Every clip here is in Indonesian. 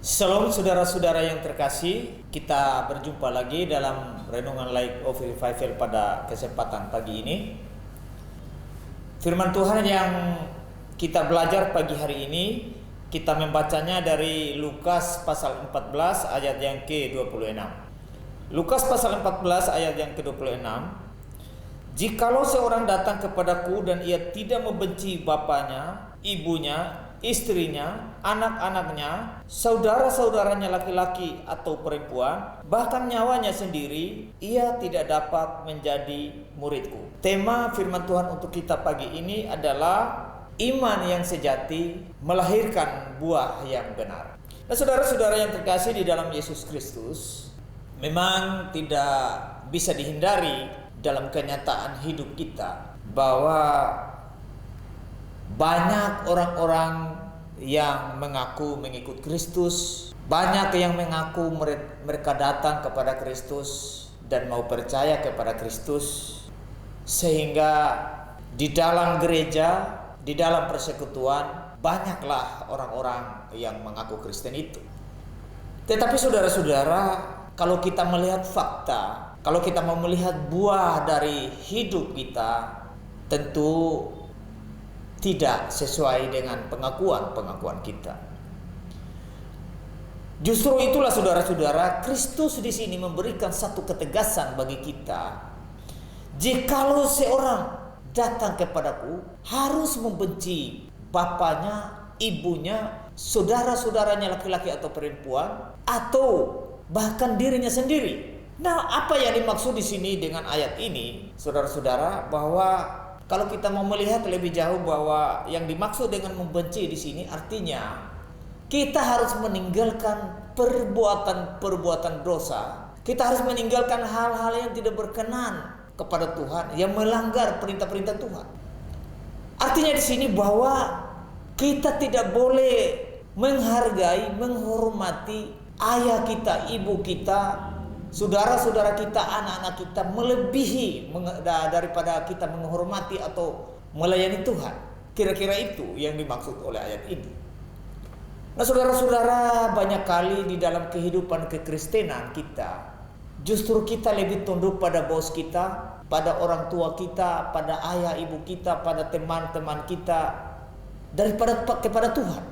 Shalom saudara-saudara yang terkasih, kita berjumpa lagi dalam Renungan Light of Revival pada kesempatan pagi ini. Firman Tuhan yang kita belajar pagi hari ini, kita membacanya dari Lukas pasal 14 ayat yang ke-26. Lukas pasal 14 ayat yang ke-26. Jikalau seorang datang kepadaku dan ia tidak membenci bapaknya, ibunya, istrinya, anak-anaknya, saudara-saudaranya laki-laki atau perempuan, bahkan nyawanya sendiri, ia tidak dapat menjadi muridku. Tema firman Tuhan untuk kita pagi ini adalah iman yang sejati melahirkan buah yang benar. Nah, saudara-saudara yang terkasih di dalam Yesus Kristus, memang tidak bisa dihindari dalam kenyataan hidup kita bahwa banyak orang-orang yang mengaku mengikut Kristus, banyak yang mengaku mereka datang kepada Kristus dan mau percaya kepada Kristus, sehingga di dalam gereja, di dalam persekutuan, banyaklah orang-orang yang mengaku Kristen itu. Tetapi saudara-saudara, kalau kita melihat fakta, kalau kita mau melihat buah dari hidup kita, tentu tidak sesuai dengan pengakuan kita. Justru itulah saudara-saudara, Kristus di sini memberikan satu ketegasan bagi kita. Jikalau seorang datang kepadaku, harus membenci bapaknya, ibunya, saudara-saudaranya laki-laki atau perempuan, atau bahkan dirinya sendiri. Nah, apa yang dimaksud di sini dengan ayat ini, saudara-saudara, bahwa kalau kita mau melihat lebih jauh bahwa yang dimaksud dengan membenci di sini artinya kita harus meninggalkan perbuatan-perbuatan dosa. Kita harus meninggalkan hal-hal yang tidak berkenan kepada Tuhan, yang melanggar perintah-perintah Tuhan. Artinya di sini bahwa kita tidak boleh menghargai, menghormati ayah kita, ibu kita, saudara-saudara kita, anak-anak kita melebihi daripada kita menghormati atau melayani Tuhan. Kira-kira itu yang dimaksud oleh ayat ini. Nah, saudara-saudara, banyak kali di dalam kehidupan kekristenan kita, justru kita lebih tunduk pada bos kita, pada orang tua kita, pada ayah ibu kita, pada teman-teman kita, daripada kepada Tuhan.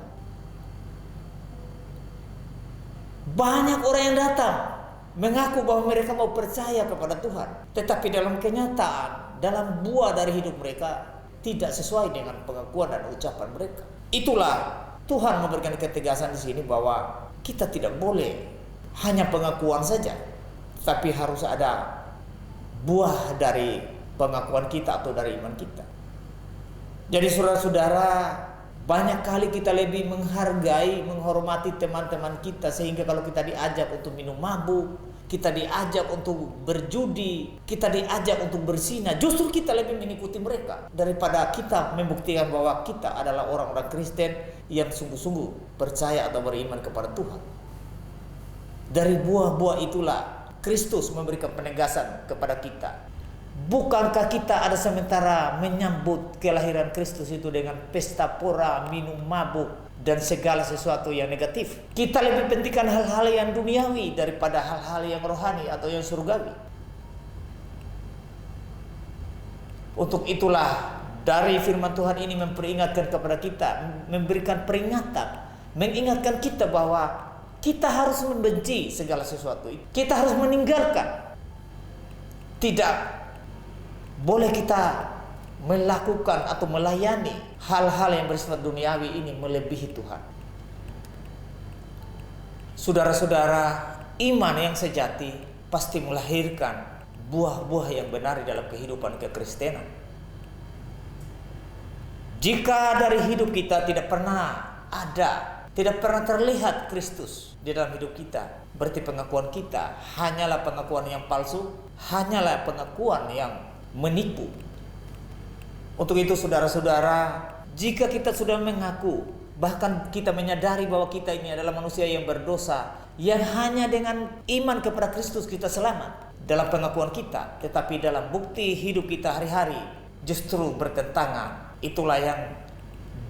Banyak orang yang datang mengaku bahwa mereka mau percaya kepada Tuhan, tetapi dalam kenyataan, dalam buah dari hidup mereka tidak sesuai dengan pengakuan dan ucapan mereka. Itulah Tuhan memberikan ketegasan di sini bahwa kita tidak boleh hanya pengakuan saja, tapi harus ada buah dari pengakuan kita atau dari iman kita. Jadi saudara-saudara, banyak kali kita lebih menghargai, menghormati teman-teman kita, sehingga kalau kita diajak untuk minum mabuk, kita diajak untuk berjudi, kita diajak untuk berzina, justru kita lebih mengikuti mereka daripada kita membuktikan bahwa kita adalah orang-orang Kristen yang sungguh-sungguh percaya atau beriman kepada Tuhan. Dari buah-buah itulah Kristus memberikan penegasan kepada kita. Bukankah kita ada sementara menyambut kelahiran Kristus itu dengan pesta pora, minum mabuk, dan segala sesuatu yang negatif? Kita lebih pentingkan hal-hal yang duniawi daripada hal-hal yang rohani atau yang surgawi. Untuk itulah dari firman Tuhan ini memperingatkan kepada kita, memberikan peringatan, mengingatkan kita bahwa kita harus membenci segala sesuatu itu. Kita harus meninggalkan. Tidak boleh kita melakukan atau melayani hal-hal yang bersifat duniawi ini melebihi Tuhan. Saudara-saudara, iman yang sejati pasti melahirkan buah-buah yang benar di dalam kehidupan kekristenan. Jika dari hidup kita tidak pernah ada, tidak pernah terlihat Kristus di dalam hidup kita, berarti pengakuan kita hanyalah pengakuan yang palsu, hanyalah pengakuan yang menipu. Untuk itu saudara-saudara, jika kita sudah mengaku, bahkan kita menyadari bahwa kita ini adalah manusia yang berdosa, yang hanya dengan iman kepada Kristus kita selamat dalam pengakuan kita, tetapi dalam bukti hidup kita hari-hari justru bertentangan. Itulah yang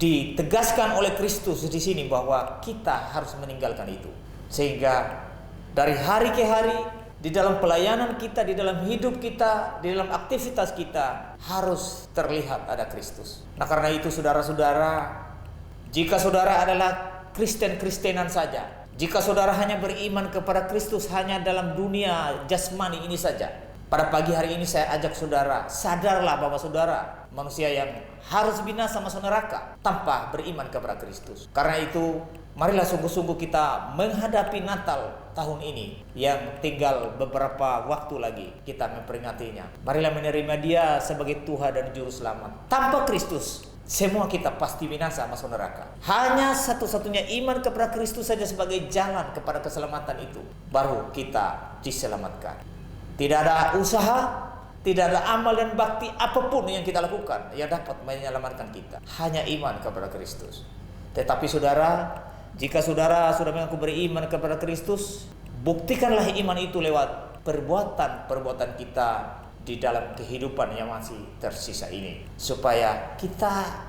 ditegaskan oleh Kristus di sini bahwa kita harus meninggalkan itu. Sehingga dari hari ke hari, di dalam pelayanan kita, di dalam hidup kita, di dalam aktivitas kita harus terlihat ada Kristus. Nah, karena itu saudara-saudara, jika saudara adalah Kristen-Kristenan saja, jika saudara hanya beriman kepada Kristus hanya dalam dunia jasmani ini saja, pada pagi hari ini saya ajak saudara, sadarlah bahwa saudara manusia yang harus binasa masuk neraka tanpa beriman kepada Kristus. Karena itu, marilah sungguh-sungguh kita menghadapi Natal tahun ini yang tinggal beberapa waktu lagi kita memperingatinya. Marilah menerima Dia sebagai Tuhan dan Juru Selamat. Tanpa Kristus, semua kita pasti binasa masuk neraka. Hanya satu-satunya iman kepada Kristus saja sebagai jalan kepada keselamatan itu, baru kita diselamatkan. Tidak ada usaha, tidak ada amal dan bakti apapun yang kita lakukan yang dapat menyelamatkan kita. Hanya iman kepada Kristus. Tetapi saudara, jika saudara sudah mengaku beriman kepada Kristus, buktikanlah iman itu lewat perbuatan-perbuatan kita di dalam kehidupan yang masih tersisa ini, supaya kita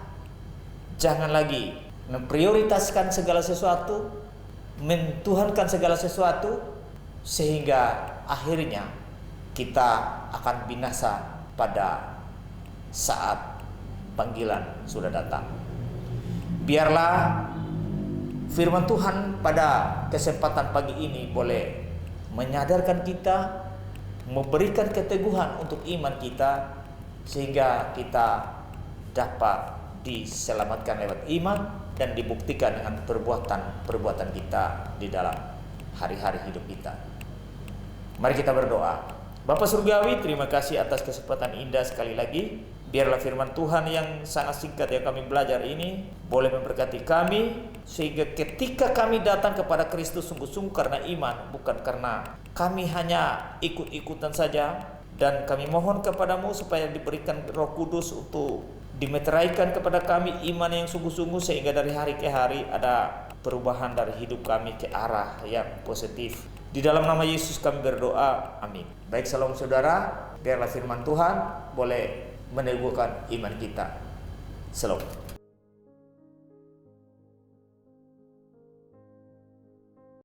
jangan lagi memprioritaskan segala sesuatu, mentuhankan segala sesuatu, sehingga akhirnya kita akan binasa pada saat panggilan sudah datang. Biarlah firman Tuhan pada kesempatan pagi ini boleh menyadarkan kita, memberikan keteguhan untuk iman kita, sehingga kita dapat diselamatkan lewat iman dan dibuktikan dengan perbuatan-perbuatan kita di dalam hari-hari hidup kita. Mari kita berdoa. Bapa Surgawi, terima kasih atas kesempatan indah sekali lagi. Biarlah firman Tuhan yang sangat singkat yang kami belajar ini boleh memberkati kami, sehingga ketika kami datang kepada Kristus sungguh-sungguh karena iman, bukan karena kami hanya ikut-ikutan saja. Dan kami mohon kepadamu supaya diberikan Roh Kudus untuk dimeteraikan kepada kami iman yang sungguh-sungguh, sehingga dari hari ke hari ada perubahan dari hidup kami ke arah yang positif. Di dalam nama Yesus kami berdoa, amin. Baik, salam saudara, biarlah firman Tuhan boleh meneguhkan iman kita. Salam.